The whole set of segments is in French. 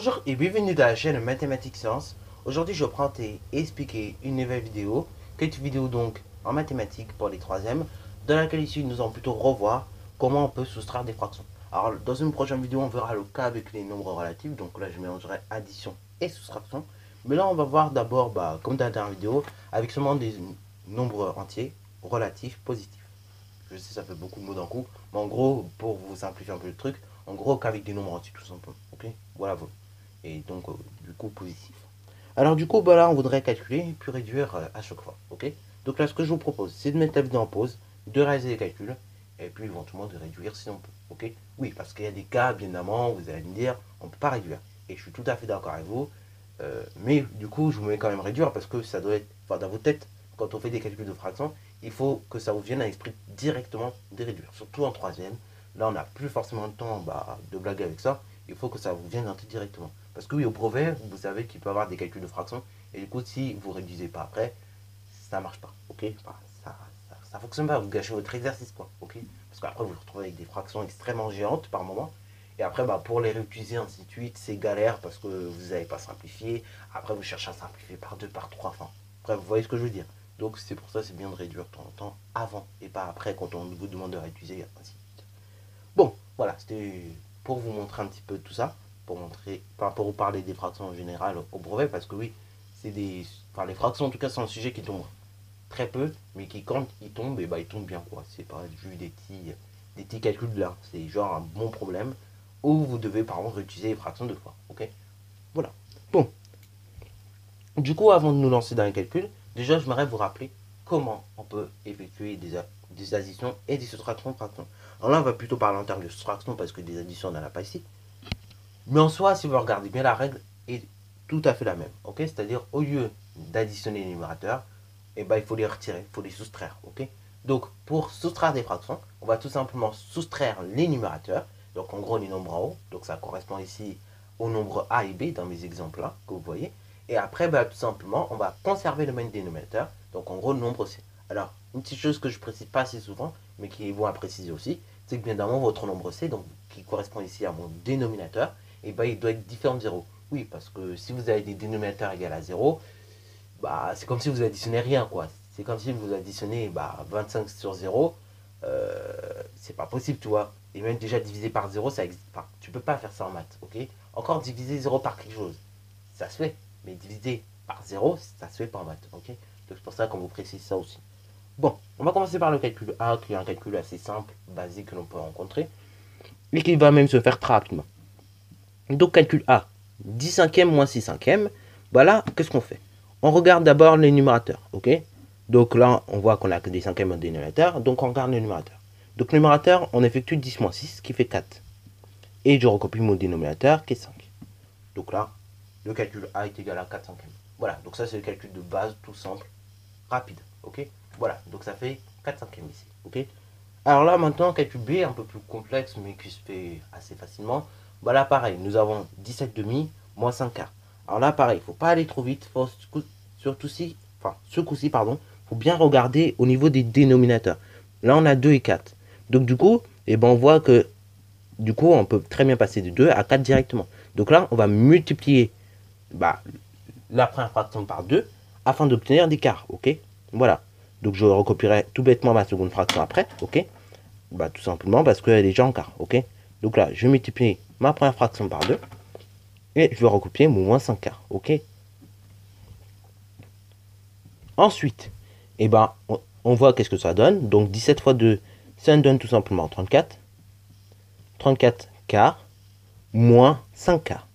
Bonjour et bienvenue dans la chaîne Mathématiques Sciences. Aujourd'hui, je vais prendre et expliquer une nouvelle vidéo, cette vidéo donc en mathématiques pour les troisièmes, dans laquelle ici nous allons plutôt revoir comment on peut soustraire des fractions. Alors, dans une prochaine vidéo, on verra le cas avec les nombres relatifs, donc là je mélangerai addition et soustraction. Mais là, on va voir d'abord, comme dans la dernière vidéo, avec seulement des nombres entiers relatifs positifs. Je sais, ça fait beaucoup de mots d'un coup, mais en gros, pour vous simplifier un peu le truc, en gros, qu'avec des nombres entiers, tout simplement. Ok, voilà. Et donc, du coup, positif. Alors, du coup, là, on voudrait calculer puis réduire à chaque fois. Ok, donc là, ce que je vous propose, c'est de mettre la vidéo en pause, de réaliser les calculs, et puis éventuellement de réduire si on peut. Ok, oui, parce qu'il y a des cas, bien évidemment, vous allez me dire, on ne peut pas réduire. Et je suis tout à fait d'accord avec vous. Mais du coup, je vous mets quand même réduire parce que ça doit être, enfin, dans vos têtes, quand on fait des calculs de fractions, il faut que ça vous vienne à l'esprit directement de réduire. Surtout en troisième. Là, on n'a plus forcément le temps de blaguer avec ça. Il faut que ça vous vienne en tête directement. Parce que oui, au brevet, vous savez qu'il peut y avoir des calculs de fractions. Et du coup, si vous ne réduisez pas après, ça ne marche pas. Ok, ça fonctionne pas. Vous gâchez votre exercice, quoi. Ok, parce qu'après, vous vous retrouvez avec des fractions extrêmement géantes par moment. Et après, pour les réutiliser, ainsi de suite, c'est galère parce que vous n'avez pas simplifié. Après, vous cherchez à simplifier par 2, par 3. Enfin, bref, vous voyez ce que je veux dire. Donc, c'est pour ça c'est bien de réduire de temps en temps avant et pas après quand on vous demande de réutiliser, ainsi de suite. Bon, voilà, c'était pour vous montrer un petit peu tout ça. Pour montrer, pour vous parler des fractions en général au brevet, parce que oui, c'est des. Enfin, les fractions, en tout cas, c'est un sujet qui tombe très peu, mais qui, quand il tombe, et il tombe bien, quoi. C'est pas juste des petits calculs là. C'est genre un bon problème où vous devez, par exemple, réutiliser les fractions deux fois. Ok, voilà. Bon, du coup, avant de nous lancer dans les calculs, déjà, j'aimerais vous rappeler comment on peut effectuer des additions et des soustractions de fractions. Alors là, on va plutôt parler en termes de soustraction parce que des additions, on n'en a pas ici. Mais en soi, si vous regardez bien, la règle est tout à fait la même. Ok, c'est-à-dire, au lieu d'additionner les numérateurs, il faut les retirer, il faut les soustraire. Ok, donc, pour soustraire des fractions, on va tout simplement soustraire les numérateurs. Donc, en gros, les nombres en haut. Donc, ça correspond ici au nombre A et B dans mes exemples là que vous voyez. Et après, tout simplement, on va conserver le même dénominateur. Donc, en gros, le nombre C. Alors, une petite chose que je ne précise pas assez souvent, mais qui est bon à préciser aussi, c'est que bien évidemment, votre nombre C, donc, qui correspond ici à mon dénominateur, il doit être différent de 0. Oui, parce que si vous avez des dénominateurs égaux à 0, c'est comme si vous additionnez rien, quoi. C'est comme si vous additionnez 25 sur 0. C'est pas possible, tu vois. Et même déjà divisé par 0, ça n'existe pas. Tu peux pas faire ça en maths, ok. Encore diviser 0 par quelque chose, ça se fait. Mais diviser par 0, ça se fait pas en maths, ok. Donc c'est pour ça qu'on vous précise ça aussi. Bon, on va commencer par le calcul A, qui est un calcul assez simple, basique que l'on peut rencontrer, et qui va même se faire très rapidement. Donc calcul A, 10 cinquièmes moins 6 cinquièmes. Là, qu'est-ce qu'on fait? On regarde d'abord les numérateurs, ok. Donc là, on voit qu'on a que des cinquièmes en dénominateur, donc on regarde les numérateurs. Donc le numérateur, on effectue 10 moins 6, qui fait 4. Et je recopie mon dénominateur, qui est 5. Donc là, le calcul A est égal à 4 cinquièmes. Voilà, donc ça c'est le calcul de base, tout simple, rapide, ok. Voilà, donc ça fait 4 cinquièmes ici, ok. Alors là, maintenant, calcul B, un peu plus complexe, mais qui se fait assez facilement. Là, pareil, nous avons 17 demi moins 5 quarts. Alors là, pareil, il ne faut pas aller trop vite. Faut, surtout si, enfin, ce coup-ci, pardon, il faut bien regarder au niveau des dénominateurs. Là, on a 2 et 4. Donc, du coup, on voit que, du coup, on peut très bien passer de 2 à 4 directement. Donc là, on va multiplier la première fraction par 2 afin d'obtenir des quarts, ok. Voilà. Donc, je recopierai tout bêtement ma seconde fraction après, ok. Tout simplement parce qu'elle est déjà en quart, ok. Donc là, je multiplie ma première fraction par 2 et je vais recopier mon moins 5 quarts, ok. Ensuite, on voit qu'est-ce que ça donne. Donc 17 fois 2, ça nous donne tout simplement 34. 34 quarts moins 5 quarts.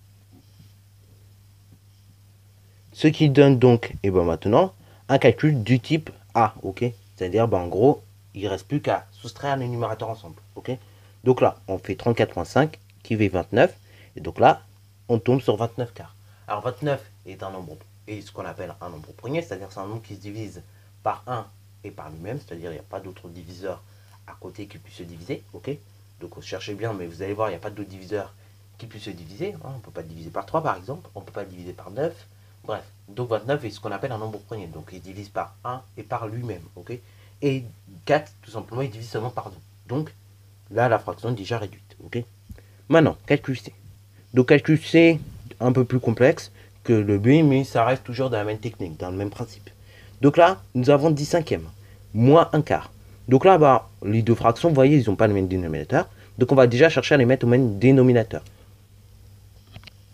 Ce qui donne donc, maintenant, un calcul du type A, ok. C'est-à-dire, en gros, il ne reste plus qu'à soustraire les numérateurs ensemble, ok. Donc là, on fait 34 moins 5 qui fait 29. Et donc là, on tombe sur 29 quarts. Alors 29 est un nombre, est ce qu'on appelle un nombre premier, c'est-à-dire c'est un nombre qui se divise par 1 et par lui-même, c'est-à-dire il n'y a pas d'autre diviseur à côté qui puisse se diviser, ok. Donc cherchez bien, mais vous allez voir, il n'y a pas d'autre diviseur qui puisse se diviser. On ne peut pas le diviser par 3 par exemple, on ne peut pas le diviser par 9. Bref, donc 29 est ce qu'on appelle un nombre premier, donc il divise par 1 et par lui-même, ok. Et 4, tout simplement, il divise seulement par 2. Donc là, la fraction est déjà réduite, ok. Maintenant, calcul C. Donc calcul C, un peu plus complexe que le B, mais ça reste toujours dans la même technique, dans le même principe. Donc là, nous avons 10 cinquièmes, moins un quart. Donc là, bah, les deux fractions, vous voyez, ils n'ont pas le même dénominateur. Donc on va déjà chercher à les mettre au même dénominateur.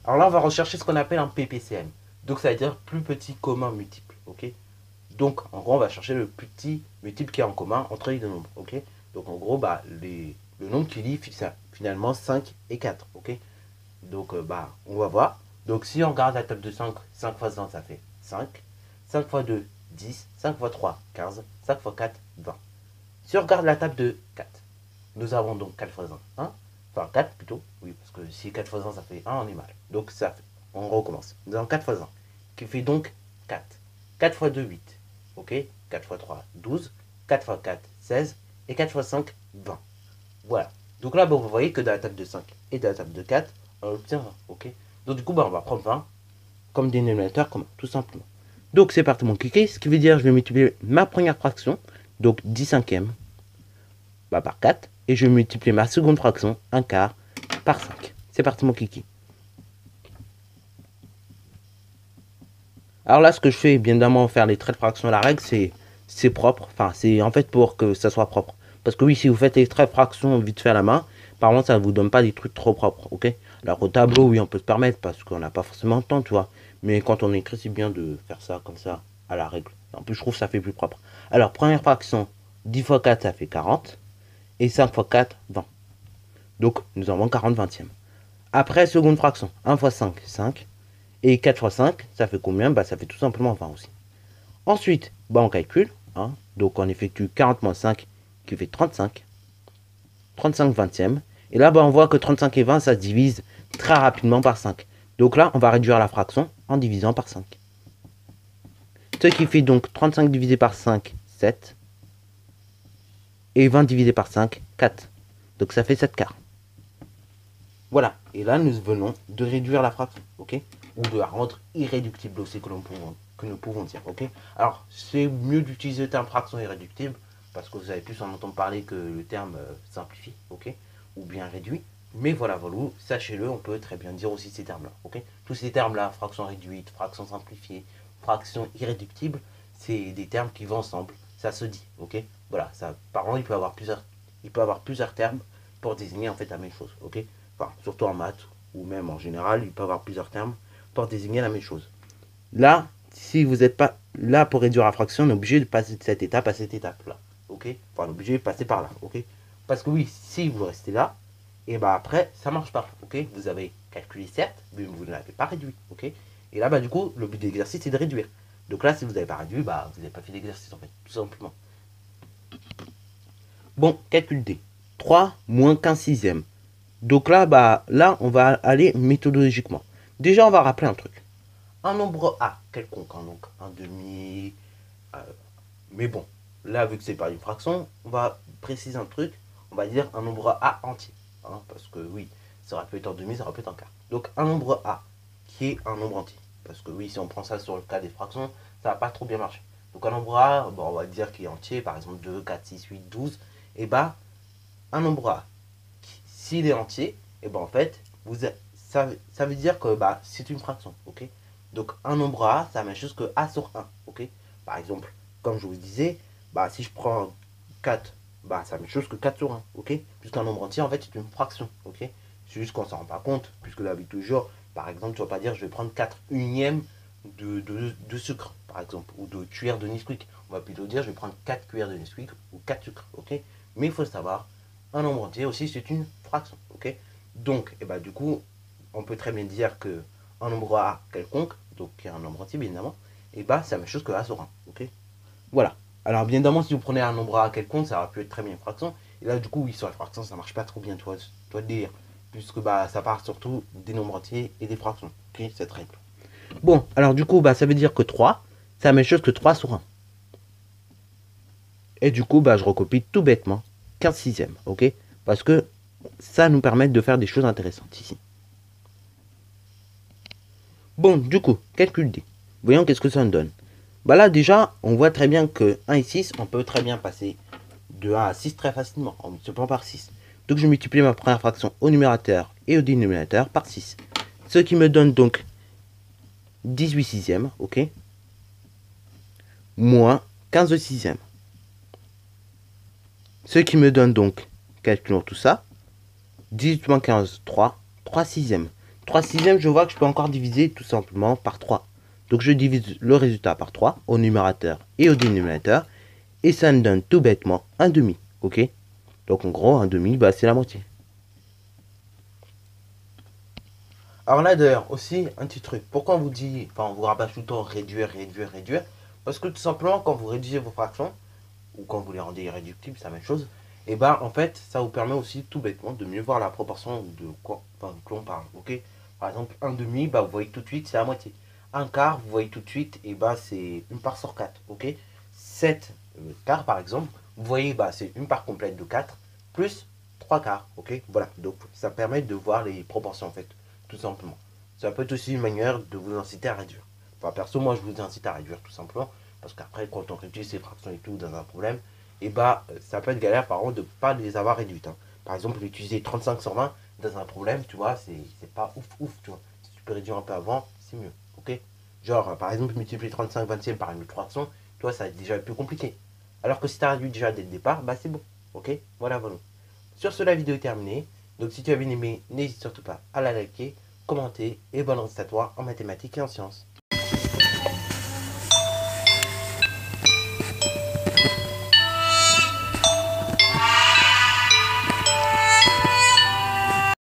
Alors là, on va rechercher ce qu'on appelle un PPCM. Donc ça veut dire plus petit commun multiple. Ok. Donc en gros, on va chercher le petit multiple qui est en commun entre les deux nombres. Ok. Donc en gros, bah, le nombre qui lie finalement 5 et 4. Ok. Donc bah, on va voir. Donc si on regarde la table de 5, 5 fois 1, ça fait 5. 5 fois 2, 10. 5 fois 3, 15. 5 fois 4, 20. Si on regarde la table de 4, nous avons donc 4 fois 1, 1. Enfin 4 plutôt, oui, parce que si 4 fois 1 ça fait 1, on est mal. Donc ça fait, on recommence. Nous avons 4 fois 1, qui fait donc 4. 4 fois 2, 8. Ok, 4 fois 3, 12. 4 fois 4, 16. Et 4 fois 5, 20. Voilà. Donc là, bon, vous voyez que dans la table de 5 et dans la table de 4, on obtient 20. Ok. Donc du coup, bah, on va prendre 20 comme dénominateur commun, tout simplement. Donc c'est parti mon cliquet, ce qui veut dire que je vais multiplier ma première fraction, donc 10 cinquièmes, bah, par 4. Et je vais multiplier ma seconde fraction, 1 quart, par 5. C'est parti mon kiki. Alors là, ce que je fais, bien évidemment, faire les traits de fraction à la règle, c'est propre. Enfin, c'est en fait pour que ça soit propre. Parce que oui, si vous faites les traits de fraction vite fait à la main, par contre, ça ne vous donne pas des trucs trop propres, ok. Alors au tableau, oui, on peut se permettre parce qu'on n'a pas forcément le temps, tu vois. Mais quand on écrit, c'est bien de faire ça comme ça, à la règle. En plus, je trouve que ça fait plus propre. Alors, première fraction, 10 fois 4, ça fait 40. Et 5 fois 4, 20. Donc, nous avons 40 vingtièmes. Après, seconde fraction, 1 fois 5, 5. Et 4 fois 5, ça fait combien? Bah, ça fait tout simplement 20 aussi. Ensuite, bah, on calcule. Hein. Donc, on effectue 40 moins 5, qui fait 35. 35 vingtièmes. Et là, bah, on voit que 35 et 20, ça se divise très rapidement par 5. Donc là, on va réduire la fraction en divisant par 5. Ce qui fait donc 35 divisé par 5, 7. Et 20 divisé par 5, 4. Donc ça fait 7 quarts. Voilà. Et là, nous venons de réduire la fraction, ok? Ou de la rendre irréductible aussi, que nous pouvons dire, ok? Alors, c'est mieux d'utiliser le terme fraction irréductible, parce que vous avez plus en entendre parler que le terme simplifié, ok? Ou bien réduit. Mais voilà, voilà, sachez-le, on peut très bien dire aussi ces termes-là, ok? Tous ces termes-là, fraction réduite, fraction simplifiée, fraction irréductible, c'est des termes qui vont ensemble, ça se dit, ok? Voilà, ça, par contre, il peut avoir plusieurs termes pour désigner en fait la même chose, ok? Enfin, surtout en maths, ou même en général, il peut avoir plusieurs termes pour désigner la même chose. Là, si vous n'êtes pas là pour réduire la fraction, on est obligé de passer de cette étape à cette étape-là, ok? Enfin, on est obligé de passer par là, ok? Parce que oui, si vous restez là, et bah après, ça marche pas, ok? Vous avez calculé certes, mais vous ne l'avez pas réduit, ok? Et là, bah du coup, le but de l'exercice, c'est de réduire. Donc là, si vous n'avez pas réduit, bah vous n'avez pas fait l'exercice en fait, tout simplement. Bon, calcul D. 3 moins 15 sixièmes. Donc là, bah, là, on va aller méthodologiquement. Déjà, on va rappeler un truc. Un nombre A, quelconque, hein, donc un demi. euh, mais bon, là, vu que c'est pas une fraction, on va préciser un truc. On va dire un nombre A entier. Hein, parce que oui, ça aurait pu être en demi, ça aurait pu être en quart. Donc un nombre A, qui est un nombre entier. Parce que oui, si on prend ça sur le cas des fractions, ça va pas trop bien marcher. Donc un nombre A, bon, on va dire qu'il est entier, par exemple 2, 4, 6, 8, 12. Et bah, un nombre A, s'il est entier, et ben en fait, ça veut dire que bah, c'est une fraction, ok? Donc un nombre A, c'est la même chose que A sur 1, ok? Par exemple, comme je vous disais, bah, si je prends 4, bah, c'est la même chose que 4 sur 1, ok? Puisqu'un nombre entier, en fait, c'est une fraction, ok? C'est juste qu'on ne s'en rend pas compte, puisque la vie toujours, par exemple, tu vas pas dire je vais prendre 4 unièmes de sucre, par exemple, ou de cuillère de Nesquik. On va plutôt dire je vais prendre 4 cuillères de Nesquik ou 4 sucres, ok? Mais il faut savoir, un nombre entier aussi, c'est une fraction, ok? Donc, et bah, du coup, on peut très bien dire que un nombre A quelconque, donc qui est un nombre entier, bien évidemment, et bah, c'est la même chose que A sur 1, ok? Voilà. Alors, bien évidemment, si vous prenez un nombre A quelconque, ça aurait pu être très bien une fraction. Et là, du coup, oui, sur la fraction, ça marche pas trop bien, toi le dire. Puisque bah, ça part surtout des nombres entiers et des fractions, ok? Cette règle. Bon, alors du coup, bah, ça veut dire que 3, c'est la même chose que 3 sur 1. Et du coup, bah, je recopie tout bêtement 15 sixièmes, ok? Parce que ça nous permet de faire des choses intéressantes ici. Bon, du coup, calcul D. Voyons qu'est-ce que ça nous donne. Bah là, déjà, on voit très bien que 1 et 6, on peut très bien passer de 1 à 6 très facilement, en multipliant par 6. Donc, je multiplie ma première fraction au numérateur et au dénominateur par 6. Ce qui me donne donc 18 sixièmes, ok, moins 15 sixièmes. Ce qui me donne donc, calculons tout ça, 18 moins 15, 3 sixièmes. 3 sixièmes, je vois que je peux encore diviser tout simplement par 3. Donc je divise le résultat par 3 au numérateur et au dénominateur. Et ça me donne tout bêtement un demi, ok. Donc en gros, un demi, bah, c'est la moitié. Alors là d'ailleurs, aussi, un petit truc. Pourquoi on vous dit, enfin on vous rabâche tout le temps réduire, réduire, réduire? Parce que tout simplement, quand vous réduisez vos fractions, ou quand vous les rendez irréductibles, c'est la même chose, et bah en fait, ça vous permet aussi tout bêtement de mieux voir la proportion de quoi l'on parle, ok. Par exemple, un demi, bah vous voyez tout de suite, c'est la moitié. Un quart, vous voyez tout de suite, et bah c'est une part sur 4, ok. 7 quarts, par exemple, vous voyez, bah c'est une part complète de 4, plus 3 quarts, ok. Voilà, donc ça permet de voir les proportions, en fait, tout simplement. Ça peut être aussi une manière de vous inciter à réduire. Enfin, perso, moi, je vous incite à réduire, tout simplement. Parce qu'après, quand on réduit ces fractions et tout dans un problème, et bah, ça peut être galère par contre de ne pas les avoir réduites. Hein. Par exemple, utiliser 35 sur 20 dans un problème, tu vois, c'est pas ouf ouf, tu vois. Si tu peux réduire un peu avant, c'est mieux, ok. Genre, par exemple, multiplier 35 vingtième par une fraction, tu vois, ça va être déjà plus compliqué. Alors que si tu as réduit déjà dès le départ, bah c'est bon, ok. Voilà, voilà. Sur ce, la vidéo est terminée. Donc si tu as bien aimé, n'hésite surtout pas à la liker, commenter et bonne réussite à toi en mathématiques et en sciences.